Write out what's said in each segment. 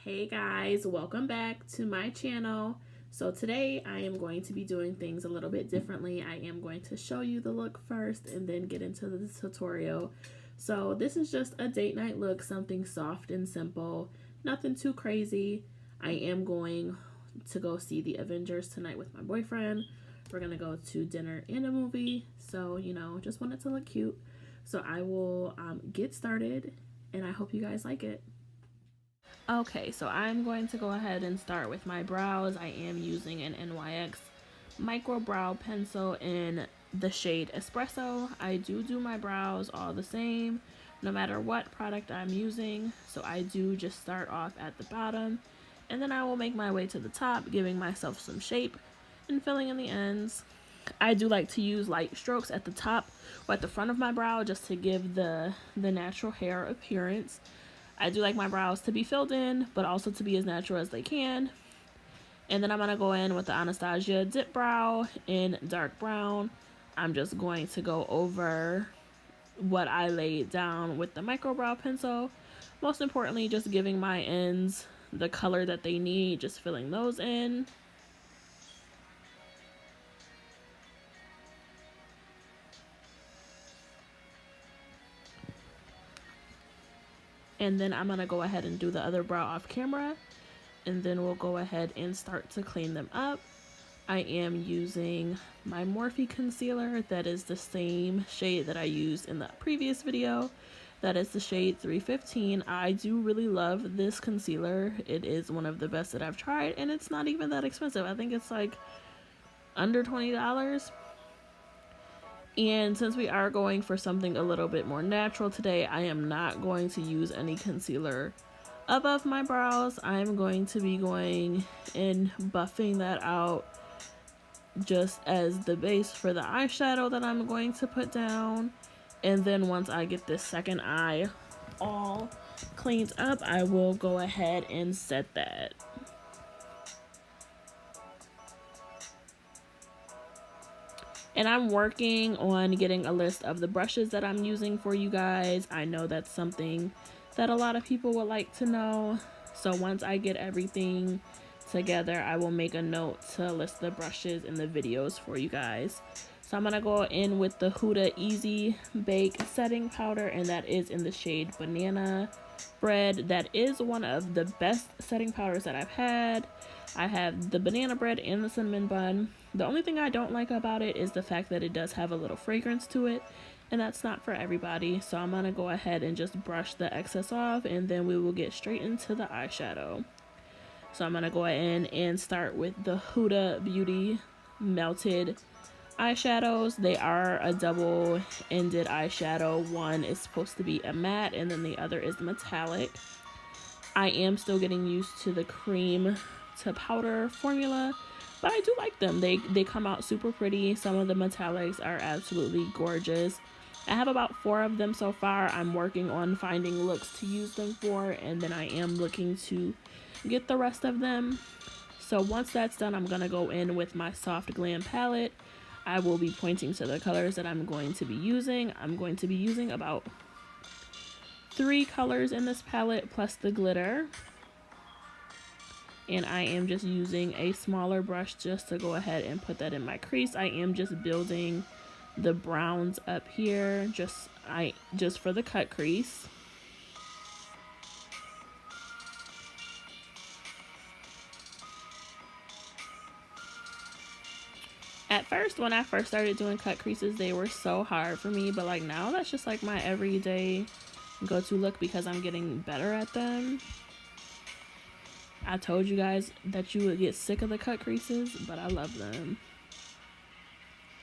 Hey guys, welcome back to my channel. So today I am going to be doing things a little bit differently. I am going to show you the look first and then get into the tutorial. So this is just a date night look, something soft and simple, nothing too crazy. I am going to go see the Avengers tonight with my boyfriend. We're gonna go to dinner and a movie, so just want it to look cute. So I will get started and I hope you guys like it. Okay, so I'm going to go ahead and start with my brows. I am using an NYX micro brow pencil in the shade Espresso. I do my brows all the same no matter what product I'm using, so I do just start off at the bottom and then I will make my way to the top, giving myself some shape and filling in the ends. I do like to use light strokes at the top or at the front of my brow just to give the natural hair appearance. I do like my brows to be filled in, but also to be as natural as they can. And then I'm going to go in with the Anastasia Dip Brow in dark brown. I'm just going to go over what I laid down with the micro brow pencil. Most importantly, just giving my ends the color that they need, just filling those in. And then I'm going to go ahead and do the other brow off camera. And then we'll go ahead and start to clean them up. I am using my Morphe concealer. That is the same shade that I used in the previous video. That is the shade 315. I do really love this concealer. It is one of the best that I've tried, and it's not even that expensive. I think it's like under $20. And since we are going for something a little bit more natural today, I am not going to use any concealer above my brows. I'm going to be going and buffing that out just as the base for the eyeshadow that I'm going to put down. And then once I get this second eye all cleaned up, I will go ahead and set that. And I'm working on getting a list of the brushes that I'm using for you guys. I know that's something that a lot of people would like to know. So once I get everything together, I will make a note to list the brushes in the videos for you guys. So I'm gonna go in with the Huda Easy Bake setting powder, and that is in the shade Banana Bread. That is one of the best setting powders that I've had. I have the banana bread and the cinnamon bun. The only thing I don't like about it is the fact that it does have a little fragrance to it, and that's not for everybody. So I'm gonna go ahead and just brush the excess off, and then we will get straight into the eyeshadow. So I'm gonna go in and start with the Huda Beauty Melted eyeshadows. They are a double-ended eyeshadow. One is supposed to be a matte, and then the other is metallic. I am still getting used to the cream to powder formula, but I do like them. They come out super pretty. Some of the metallics are absolutely gorgeous. I have about 4 of them so far. I'm working on finding looks to use them for, and then I am looking to get the rest of them. So once that's done, I'm gonna go in with my soft Glam palette. I will be pointing to the colors that I'm going to be using. I'm going to be using about 3 colors in this palette plus the glitter. And I am just using a smaller brush just to go ahead and put that in my crease. I am just building the browns up here just for the cut crease. At first, when I first started doing cut creases, they were so hard for me, but like now that's just like my everyday go-to look because I'm getting better at them. I told you guys that you would get sick of the cut creases, but I love them.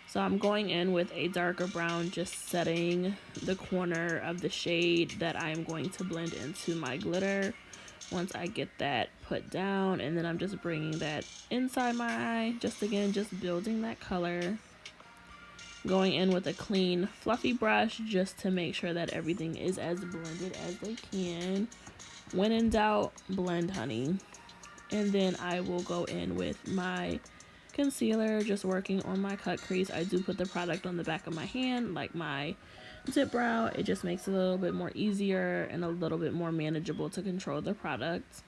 So I'm going in with a darker brown, just setting the corner of the shade that I am going to blend into my glitter. Once I get that put down, and then I'm just bringing that inside my eye, just building that color. Going in with a clean fluffy brush just to make sure that everything is as blended as they can. When in doubt, blend, honey. And then I will go in with my concealer, just working on my cut crease. I do put the product on the back of my hand like my dip brow. It just makes it a little bit more easier and a little bit more manageable to control the product.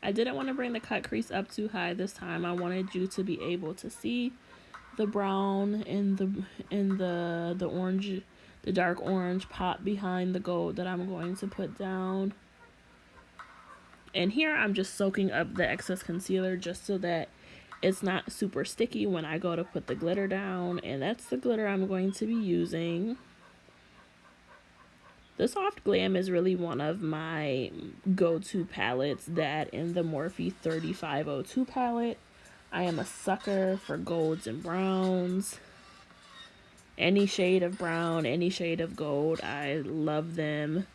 I didn't want to bring the cut crease up too high this time. I wanted you to be able to see the brown and the orange, the dark orange pop behind the gold that I'm going to put down. And here I'm just soaking up the excess concealer just so that it's not super sticky when I go to put the glitter down. And that's the glitter I'm going to be using. The Soft Glam is really one of my go-to palettes. That and the Morphe 3502 palette. I am a sucker for golds and browns. Any shade of brown, any shade of gold, I love them.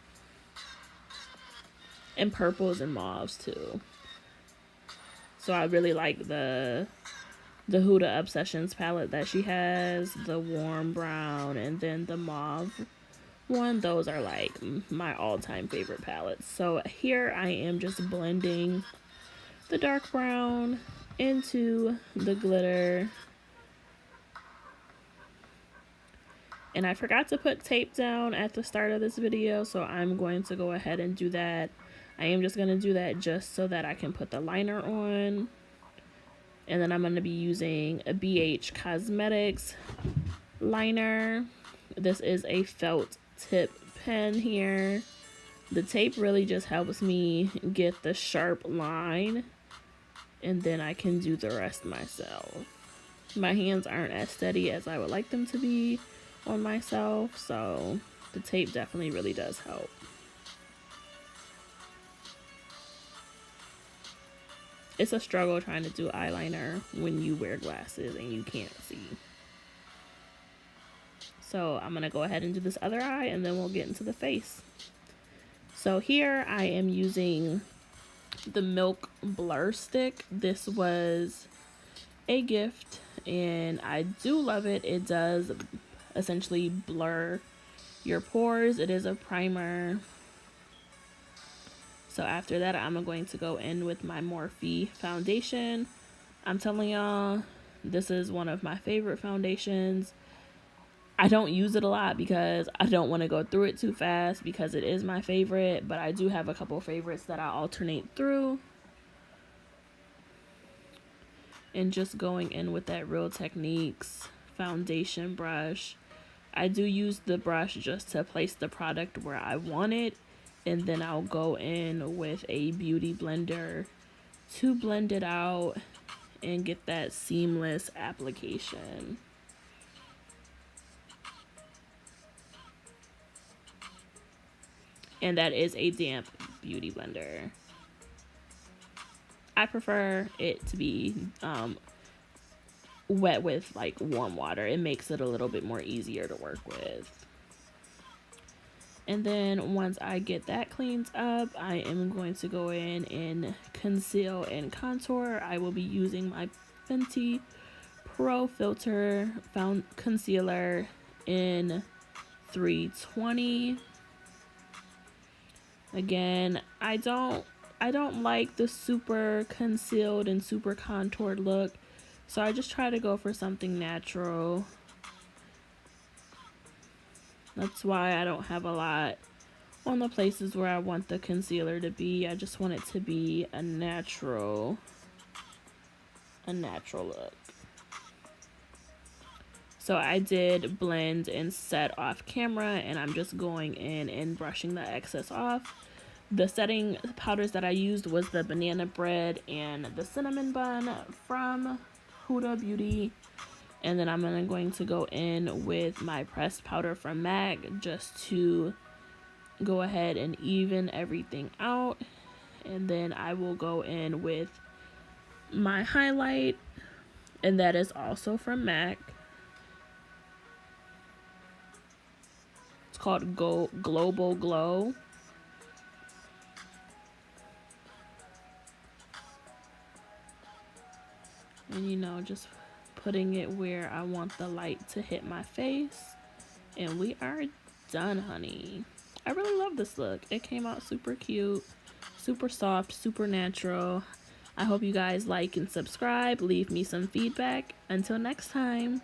And purples and mauves too. So I really like the Huda Obsessions palette that she has, the warm brown and then the mauve one. Those are like my all-time favorite palettes. So here I am just blending the dark brown into the glitter. And I forgot to put tape down at the start of this video, so I'm going to go ahead and do that. I am just going to do that just so that I can put the liner on. And then I'm going to be using a BH Cosmetics liner. This is a felt tip pen here. The tape really just helps me get the sharp line, and then I can do the rest myself. My hands aren't as steady as I would like them to be on myself, so the tape definitely really does help. It's a struggle trying to do eyeliner when you wear glasses and you can't see. So I'm going to go ahead and do this other eye, and then we'll get into the face. So here I am using the Milk Blur Stick. This was a gift, and I do love it. It does essentially blur your pores. It is a primer. So after that, I'm going to go in with my Morphe foundation. I'm telling y'all, this is one of my favorite foundations. I don't use it a lot because I don't want to go through it too fast because it is my favorite, but I do have a couple favorites that I alternate through. And just going in with that Real Techniques foundation brush. I do use the brush just to place the product where I want it, and then I'll go in with a beauty blender to blend it out and get that seamless application. And that is a damp beauty blender. I prefer it to be wet with like warm water. It makes it a little bit more easier to work with. And then once I get that cleaned up, I am going to go in and conceal and contour. I will be using my Fenty Pro Filter Concealer in 320. Again, I don't like the super concealed and super contoured look, so I just try to go for something natural. That's why I don't have a lot on the places where I want the concealer to be. I just want it to be a natural look. So I did blend and set off camera, and I'm just going in and brushing the excess off. The setting powders that I used was the Banana Bread and the Cinnamon Bun from Huda Beauty. And then I'm going to go in with my pressed powder from MAC just to go ahead and even everything out. And then I will go in with my highlight, and that is also from MAC. It's called Global Glow. And you know, just putting it where I want the light to hit my face, and we are done, honey. I really love this look. It came out super cute, super soft, super natural. I hope you guys like and subscribe. Leave me some feedback. Until next time.